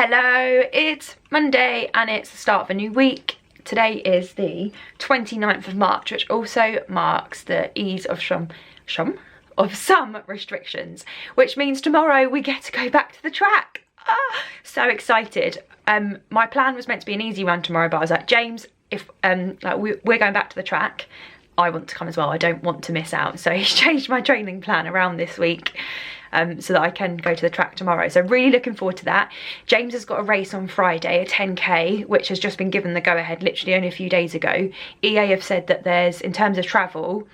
Hello, it's Monday and it's the start of a new week. Today is the 29th of March, which also marks the ease of some restrictions, which means tomorrow we get to go back to the track. So excited. My plan was meant to be an easy run tomorrow, but I was like, James, if we're going back to the track, I want to come as well. I don't want to miss out. So he's changed my training plan around this week so that I can go to the track tomorrow. So really looking forward to that. James has got a race on Friday, a 10k, which has just been given the go-ahead literally only a few days ago. EA have said that there's, in terms of travel,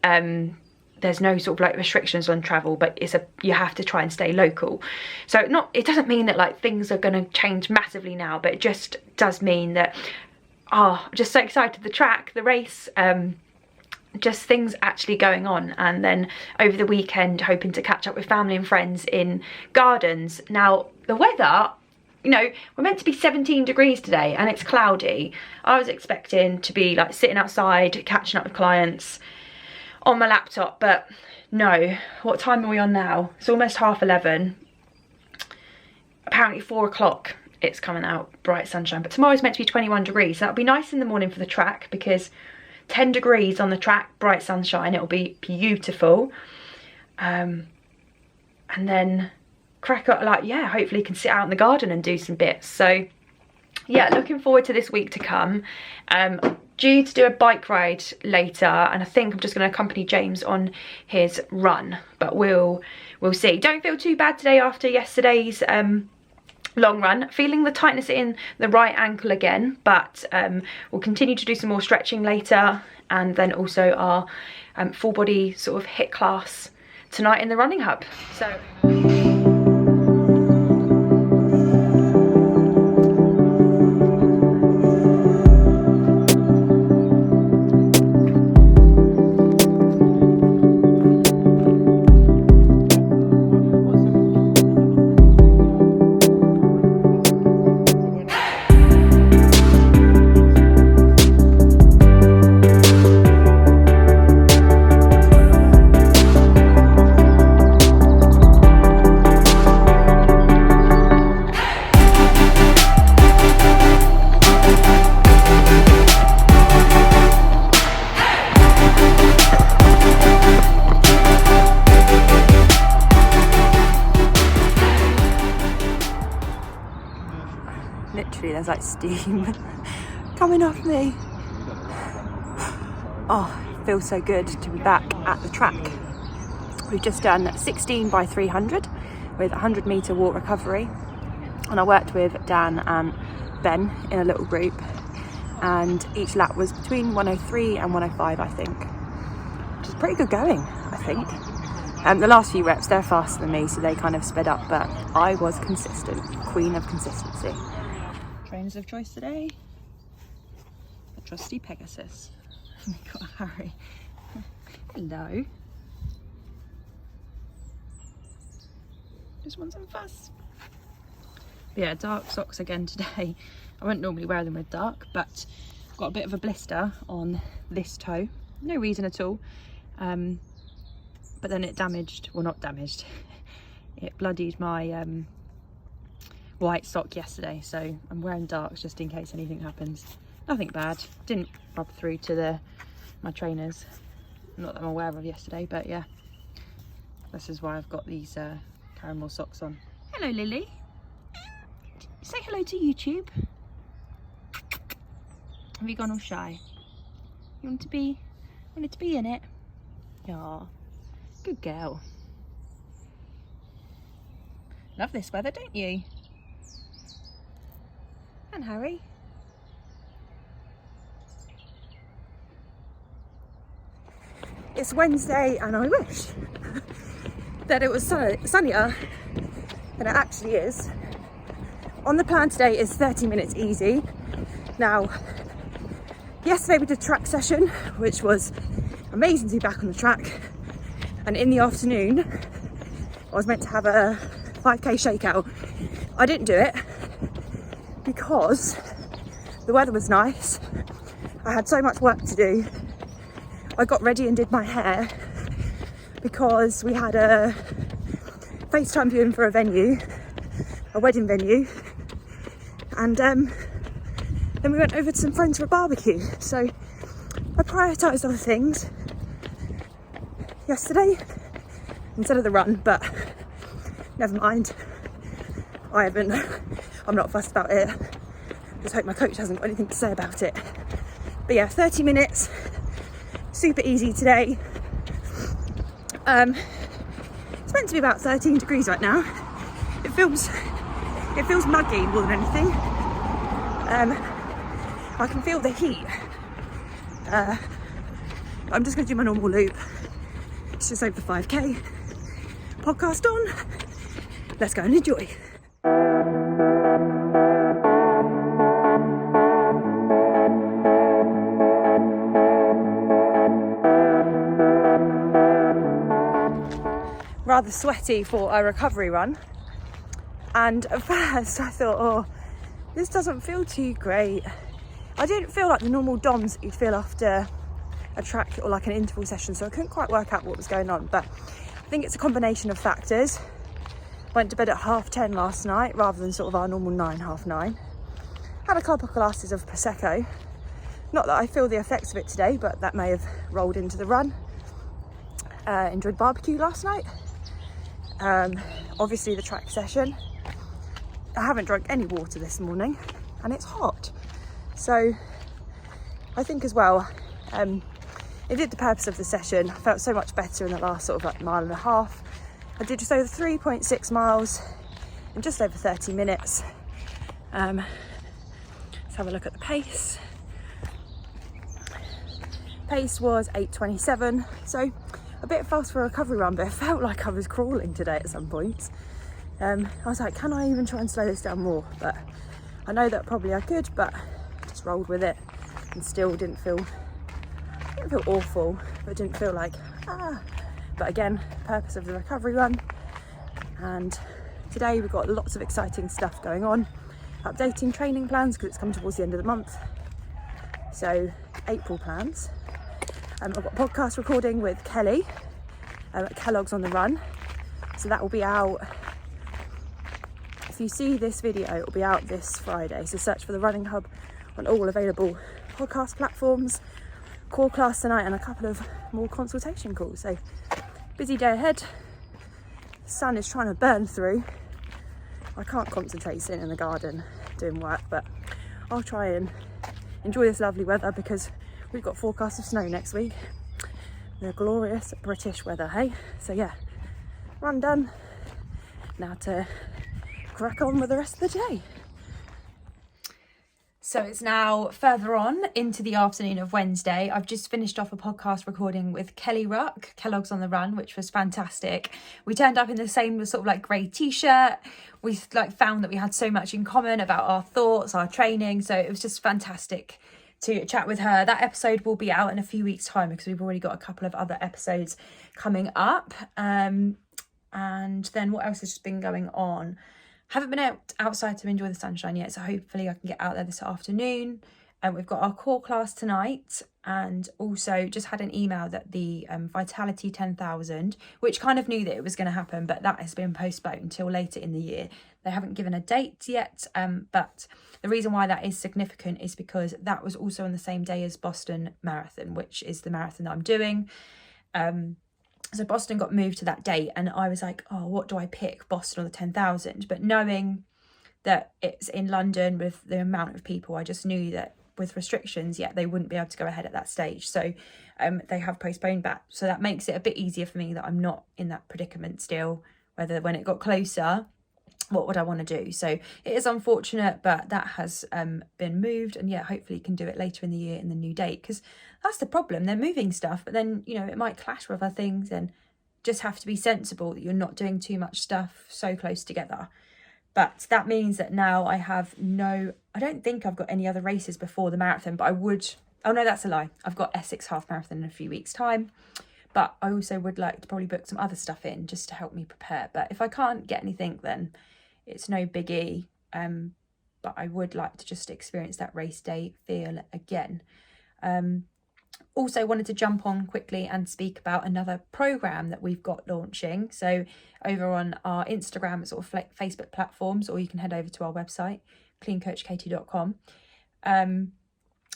there's no sort of like restrictions on travel, but you have to try and stay local. So it doesn't mean that like things are going to change massively now, but it just does mean that I'm just so excited. The track, the race, just things actually going on. And then over the weekend hoping to catch up with family and friends in Gardens. Now the weather, you know, we're meant to be 17 degrees today and it's cloudy. I was expecting to be like sitting outside catching up with clients on my laptop, but no. What time are we on now? It's almost 11:30. Apparently 4 o'clock it's coming out, bright sunshine, but tomorrow's meant to be 21 degrees. So that'll be nice in the morning for the track, because 10 degrees on the track, bright sunshine, it'll be beautiful. And then crack up, like, yeah, hopefully can sit out in the garden and do some bits. So yeah, looking forward to this week to come. Due to do a bike ride later, and I think I'm just going to accompany James on his run, but we'll see. Don't feel too bad today after yesterday's long run. Feeling the tightness in the right ankle again, but we'll continue to do some more stretching later, and then also our full body sort of HIIT class tonight in the running hub. So literally there's like steam coming off me. Oh, it feels so good to be back at the track. We've just done 16 by 300 with 100 metre walk recovery, and I worked with Dan and Ben in a little group, and each lap was between 103 and 105, I think, which is pretty good going, I think. The last few reps, they're faster than me, so they kind of sped up, but I was consistent, queen of consistency. Trainers of choice today, the trusty Pegasus. We've got Harry. Hello. Just want some fuss. But yeah, dark socks again today. I wouldn't normally wear them with dark, but I've got a bit of a blister on this toe. No reason at all. But then it damaged, well, not damaged, it bloodied my white sock yesterday, so I'm wearing darks just in case anything happens. Nothing bad, didn't rub through to my trainers, not that I'm aware of yesterday, but yeah, this is why I've got these caramel socks on. Hello Lily, say hello to YouTube. Have you gone all shy? You wanted to be in it? Aw, good girl. Love this weather, don't you? And Harry. It's Wednesday and I wish that it was sunnier than it actually is. On the plan today is 30 minutes easy. Now, yesterday we did a track session, which was amazing to be back on the track. And in the afternoon, I was meant to have a 5k shakeout. I didn't do it because the weather was nice. I had so much work to do. I got ready and did my hair because we had a FaceTime viewing for a venue, a wedding venue, And then we went over to some friends for a barbecue. So I prioritised other things yesterday instead of the run, but never mind. I'm not fussed about it. Just hope my coach hasn't got anything to say about it. But yeah, 30 minutes, super easy today. It's meant to be about 13 degrees right now. It feels muggy more than anything. I can feel the heat. I'm just going to do my normal loop. It's just over 5k. Podcast on. Let's go and enjoy. Rather sweaty for a recovery run, and at first I thought, oh, this doesn't feel too great. I didn't feel like the normal DOMs that you'd feel after a track or like an interval session, so I couldn't quite work out what was going on, but I think it's a combination of factors. Went to bed at 10:30 last night rather than sort of our normal 9, half 9. Had a couple of glasses of Prosecco. Not that I feel the effects of it today, but that may have rolled into the run. Enjoyed barbecue last night. Obviously the track session. I haven't drunk any water this morning and it's hot. So I think as well, it did the purpose of the session. I felt so much better in the last sort of like mile and a half. I did just over 3.6 miles in just over 30 minutes. Let's have a look at the pace. Pace was 8:27, so a bit fast for a recovery run, but it felt like I was crawling today at some points. I was like, can I even try and slow this down more? But I know that probably I could, but just rolled with it and still didn't feel awful, but didn't feel like, But again, purpose of the recovery run. And today we've got lots of exciting stuff going on. Updating training plans because it's come towards the end of the month. So April plans. I've got a podcast recording with Kelly at Kellogg's on the Run. So that will be out, if you see this video, it will be out this Friday. So search for the Running Hub on all available podcast platforms. Core class tonight and a couple of more consultation calls. So busy day ahead. The sun is trying to burn through. I can't concentrate sitting in the garden doing work, but I'll try and enjoy this lovely weather because we've got forecasts of snow next week. The glorious British weather, hey? So yeah, run done. Now to crack on with the rest of the day. So it's now further on into the afternoon of Wednesday. I've just finished off a podcast recording with Kelly Ruck, Kellogg's on the Run, which was fantastic. We turned up in the same sort of like grey t-shirt. We like found that we had so much in common about our thoughts, our training. So it was just fantastic to chat with her. That episode will be out in a few weeks' time because we've already got a couple of other episodes coming up. And then what else has just been going on? Haven't been outside to enjoy the sunshine yet, so hopefully I can get out there this afternoon. And we've got our core class tonight, and also just had an email that the Vitality 10,000, which kind of knew that it was going to happen, but that has been postponed until later in the year. They haven't given a date yet, but the reason why that is significant is because that was also on the same day as Boston Marathon, which is the marathon that I'm doing. So Boston got moved to that date, and I was like, oh, what do I pick, Boston or the 10,000? But knowing that it's in London with the amount of people, I just knew that with restrictions, they wouldn't be able to go ahead at that stage. So they have postponed that. So that makes it a bit easier for me that I'm not in that predicament still, whether when it got closer, what would I want to do? So it is unfortunate, but that has been moved, and hopefully can do it later in the year in the new date, because that's the problem. They're moving stuff, but then it might clash with other things, and just have to be sensible that you're not doing too much stuff so close together. But that means that now I don't think I've got any other races before the marathon, but I would, oh no, that's a lie. I've got Essex half marathon in a few weeks' time. But I also would like to probably book some other stuff in just to help me prepare. But if I can't get anything, then it's no biggie. But I would like to just experience that race day feel again. Also wanted to jump on quickly and speak about another program that we've got launching. So over on our Instagram, sort of Facebook platforms, or you can head over to our website, cleancoachkatie.com.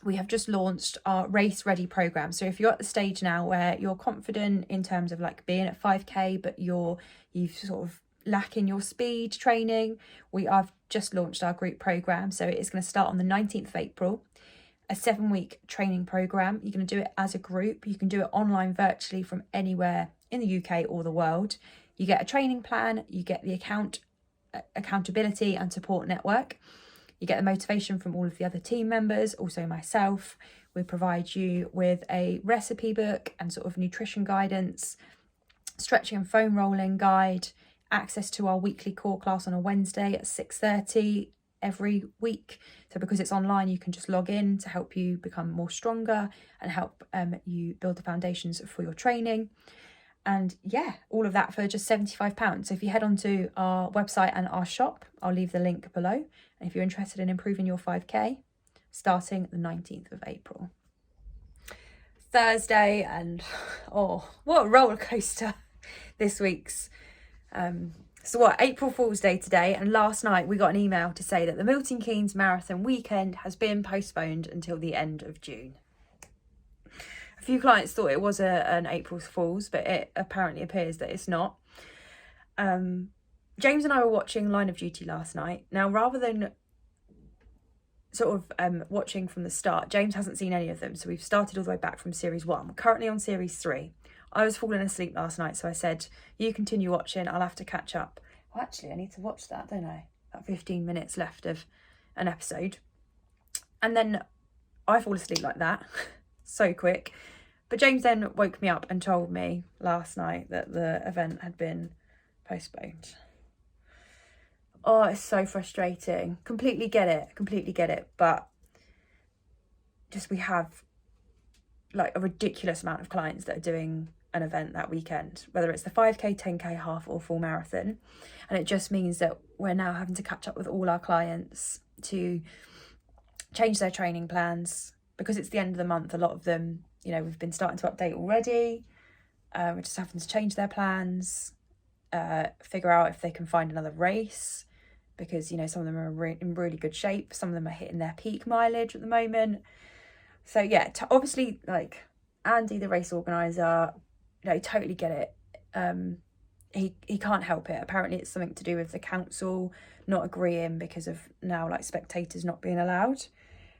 We have just launched our race ready program. So if you're at the stage now where you're confident in terms of like being at 5k, but you've sort of lacking your speed training, we have just launched our group program. So it's going to start on the 19th of April, a 7-week training program. You're going to do it as a group. You can do it online virtually from anywhere in the UK or the world. You get a training plan, you get the accountability and support network. You get the motivation from all of the other team members, also myself. We provide you with a recipe book and sort of nutrition guidance, stretching and foam rolling guide, access to our weekly core class on a Wednesday at 6:30 every week. So because it's online, you can just log in to help you become more stronger and help you build the foundations for your training. And yeah, all of that for just £75. So if you head onto our website and our shop, I'll leave the link below. And if you're interested in improving your 5k, starting the 19th of April. Thursday, and oh, what a roller coaster this week's. April Fool's Day today, and last night we got an email to say that the Milton Keynes Marathon weekend has been postponed until the end of June. A few clients thought it was an April Fool's, but it apparently appears that it's not. James and I were watching Line of Duty last night. Now, rather than sort of watching from the start, James hasn't seen any of them, so we've started all the way back from series 1. We're currently on series 3. I was falling asleep last night, so I said, you continue watching, I'll have to catch up. Well, actually, I need to watch that, don't I? About 15 minutes left of an episode. And then I fall asleep like that, so quick. But James then woke me up and told me last night that the event had been postponed. Oh, it's so frustrating. Completely get it. But just we have like a ridiculous amount of clients that are doing an event that weekend, whether it's the 5k, 10k, half or full marathon. And it just means that we're now having to catch up with all our clients to change their training plans, because it's the end of the month. A lot of them, you know, we've been starting to update already. We're just having to change their plans, figure out if they can find another race, because, you know, some of them are in really good shape. Some of them are hitting their peak mileage at the moment. So yeah, obviously, like Andy, the race organizer, you know, totally get it. He can't help it. Apparently it's something to do with the council not agreeing because of now like spectators not being allowed.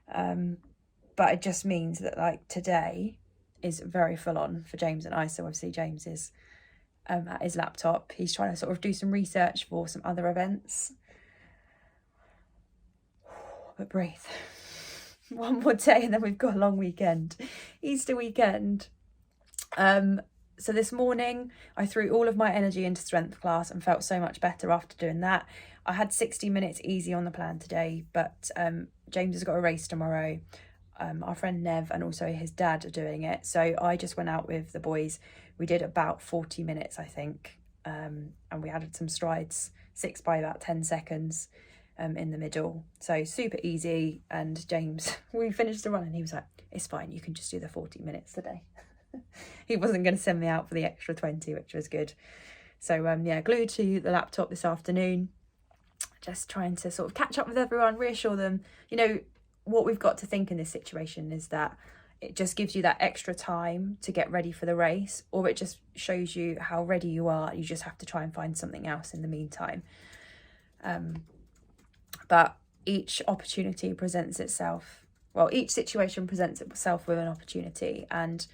But it just means that like today is very full on for James and I. So obviously James is at his laptop. He's trying to sort of do some research for some other events. But breathe. One more day and then we've got a long weekend. Easter weekend. So this morning I threw all of my energy into strength class and felt so much better after doing that. I had 60 minutes easy on the plan today, but James has got a race tomorrow. Our friend Nev and also his dad are doing it. So I just went out with the boys. We did about 40 minutes, I think. And we added some strides, 6 by about 10 seconds in the middle. So super easy. And James, we finished the run and he was like, it's fine, you can just do the 40 minutes today. He wasn't going to send me out for the extra 20, which was good. So yeah, glued to the laptop this afternoon, just trying to sort of catch up with everyone, reassure them. You know, what we've got to think in this situation is that it just gives you that extra time to get ready for the race, or it just shows you how ready you are. You just have to try and find something else in the meantime. But each opportunity presents itself, well, each situation presents itself with an opportunity, and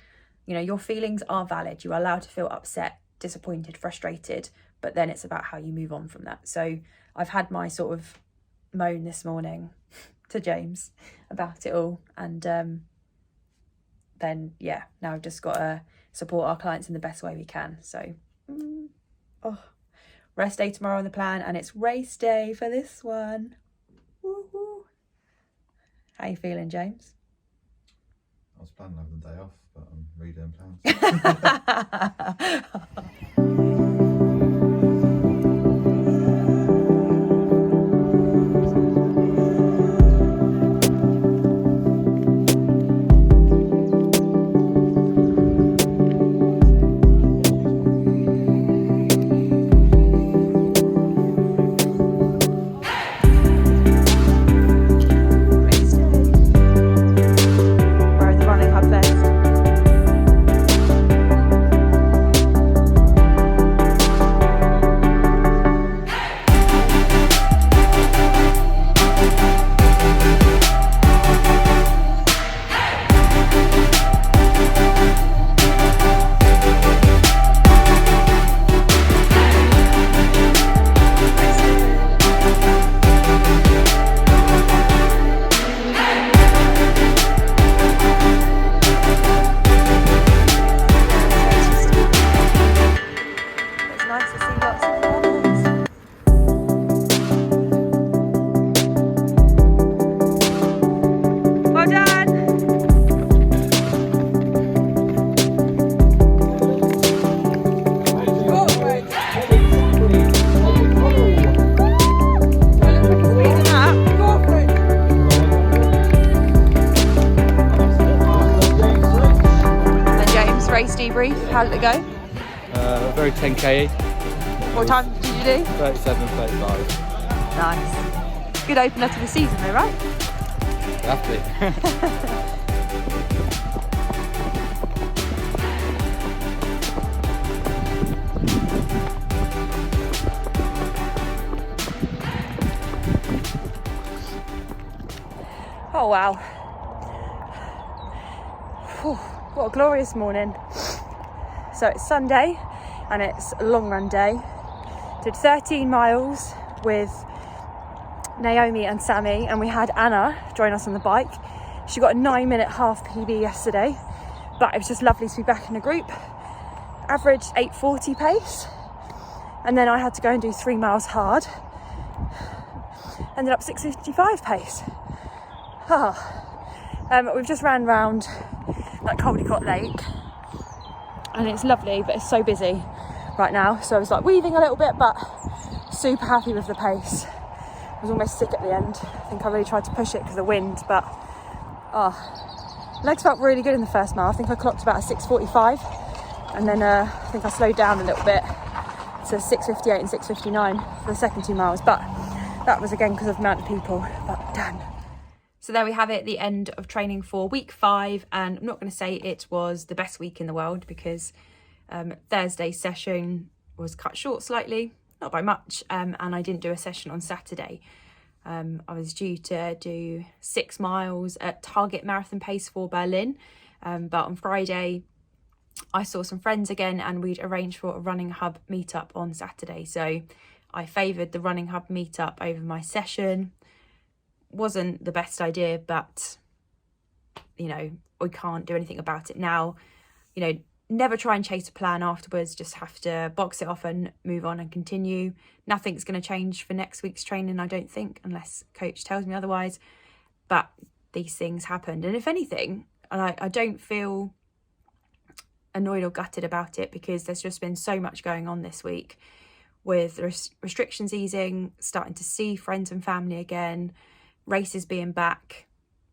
you know, your feelings are valid. You are allowed to feel upset, disappointed, frustrated, but then it's about how you move on from that. So I've had my sort of moan this morning to James about it all, and then yeah, now I've just got to support our clients in the best way we can. So rest day tomorrow on the plan, and it's race day for this one. Woo-hoo. How you feeling, James? I was planning on having the day off, but I'm redoing plans. race debrief. How did it go? Very 10k. What time did you do? 37:35. Nice. Good opener to the season though, right? Have to. Oh wow. Whew, what a glorious morning. So it's Sunday and it's a long run day. Did 13 miles with Naomi and Sammy, and we had Anna join us on the bike. She got a 9-minute half PB yesterday, but it was just lovely to be back in a group. Averaged 8:40 pace, and then I had to go and do 3 miles hard. Ended up 6:55 pace. We've just ran round like Caldecott Lake, and it's lovely, but it's so busy right now. So I was like weaving a little bit, but super happy with the pace. I was almost sick at the end. I think I really tried to push it because of the wind, but legs felt really good in the first mile. I think I clocked about a 6:45, and then I think I slowed down a little bit to 6:58 and 6:59 for the second 2 miles, but that was again because of the amount of people. But done. So there we have it, the end of training for week 5, and I'm not going to say it was the best week in the world because Thursday's session was cut short slightly, not by much, and I didn't do a session on Saturday. I was due to do 6 miles at target marathon pace for Berlin, but on Friday I saw some friends again and we'd arranged for a running hub meetup on Saturday, so I favoured the running hub meetup over my session. Wasn't the best idea, but you know, we can't do anything about it now. You know, never try and chase a plan afterwards, just have to box it off and move on and continue. Nothing's going to change for next week's training, I don't think, unless coach tells me otherwise, but these things happened. And if anything, and I don't feel annoyed or gutted about it, because there's just been so much going on this week with restrictions easing, starting to see friends and family again, races being back.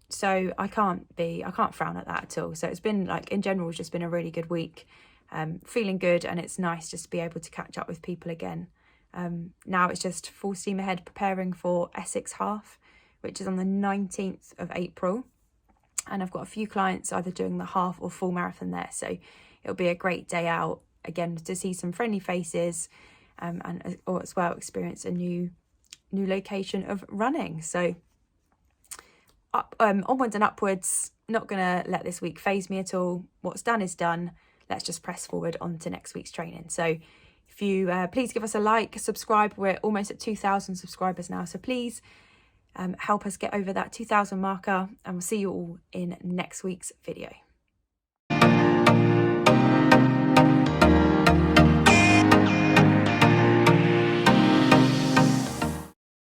So I can't frown at that at all. So it's been like, in general, it's just been a really good week. Feeling good, and it's nice just to be able to catch up with people again. Now it's just full steam ahead preparing for Essex Half, which is on the 19th of April. And I've got a few clients either doing the half or full marathon there. So it'll be a great day out again to see some friendly faces, and or as well experience a new location of running. So onwards and upwards. Not gonna let this week phase me at all. What's done is done. Let's just press forward on to next week's training. So if you please give us a like, subscribe. We're almost at 2,000 subscribers now, so please help us get over that 2,000 marker, and we'll see you all in next week's video.